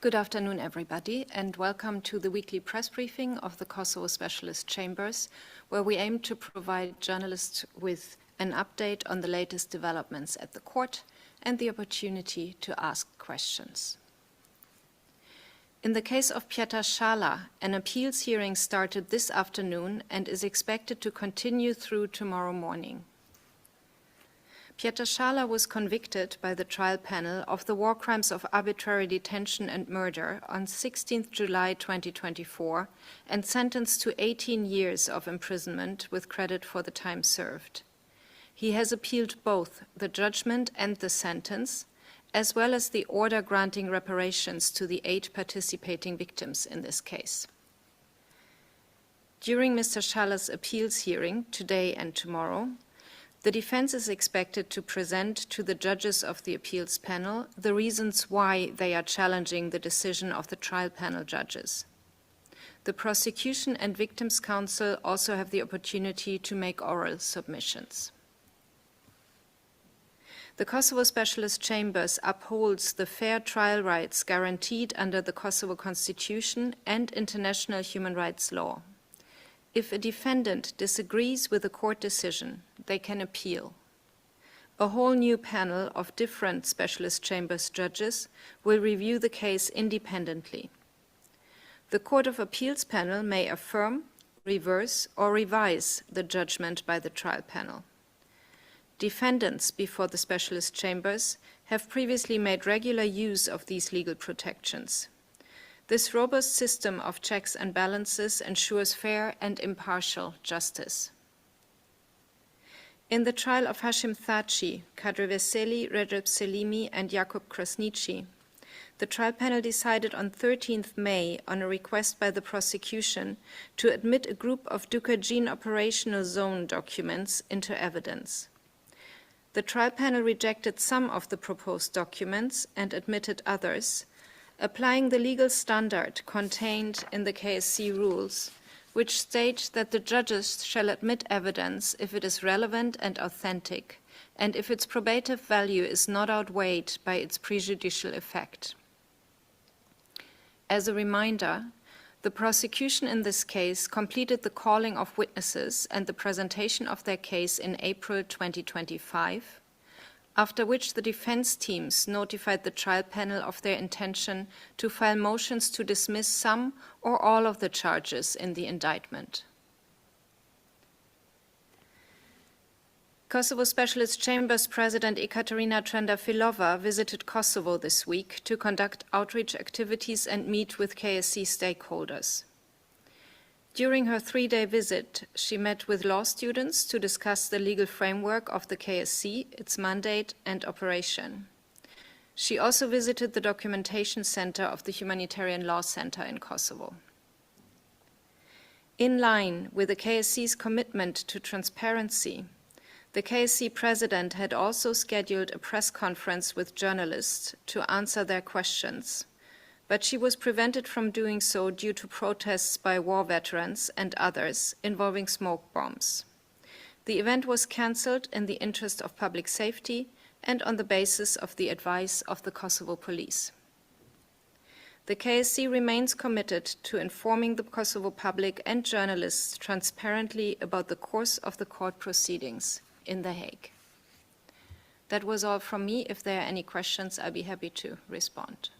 Good afternoon, everybody, and welcome to the weekly press briefing of the Kosovo Specialist Chambers, where we aim to provide journalists with an update on the latest developments at the court and the opportunity to ask questions. In the case of Pieter Schala, an appeals hearing started this afternoon and is expected to continue through tomorrow morning. Pieter Schala was convicted by the trial panel of the war crimes of arbitrary detention and murder on 16 July 2024 and sentenced to 18 years of imprisonment with credit for the time served. He has appealed both the judgment and the sentence, as well as the order granting reparations to the 8 participating victims in this case. During Mr. Schala's appeals hearing today and tomorrow, the defense is expected to present to the judges of the appeals panel the reasons why they are challenging the decision of the trial panel judges. The prosecution and victims' counsel also have the opportunity to make oral submissions. The Kosovo Specialist Chambers upholds the fair trial rights guaranteed under the Kosovo Constitution and international human rights law. If a defendant disagrees with a court decision, they can appeal. A whole new panel of different Specialist Chambers judges will review the case independently. The Court of Appeals panel may affirm, reverse, or revise the judgment by the trial panel. Defendants before the Specialist Chambers have previously made regular use of these legal protections. This robust system of checks and balances ensures fair and impartial justice. In the trial of Hashim Thaçi, Kadri Veseli, Recep Selimi, and Jakub Krasniqi, the trial panel decided on 13th May on a request by the prosecution to admit a group of Dukajin operational zone documents into evidence. The trial panel rejected some of the proposed documents and admitted others, applying the legal standard contained in the KSC rules, which state that the judges shall admit evidence if it is relevant and authentic, and if its probative value is not outweighed by its prejudicial effect. As a reminder, the prosecution in this case completed the calling of witnesses and the presentation of their case in April 2025, after which the defense teams notified the trial panel of their intention to file motions to dismiss some or all of the charges in the indictment. Kosovo Specialist Chambers President Ekaterina Trendafilova visited Kosovo this week to conduct outreach activities and meet with KSC stakeholders. During her 3-day visit, she met with law students to discuss the legal framework of the KSC, its mandate and operation. She also visited the documentation center of the Humanitarian Law Center in Kosovo. In line with the KSC's commitment to transparency, the KSC president had also scheduled a press conference with journalists to answer their questions, but she was prevented from doing so due to protests by war veterans and others involving smoke bombs. The event was cancelled in the interest of public safety and on the basis of the advice of the Kosovo police. The KSC remains committed to informing the Kosovo public and journalists transparently about the course of the court proceedings in The Hague. That was all from me. If there are any questions, I'll be happy to respond.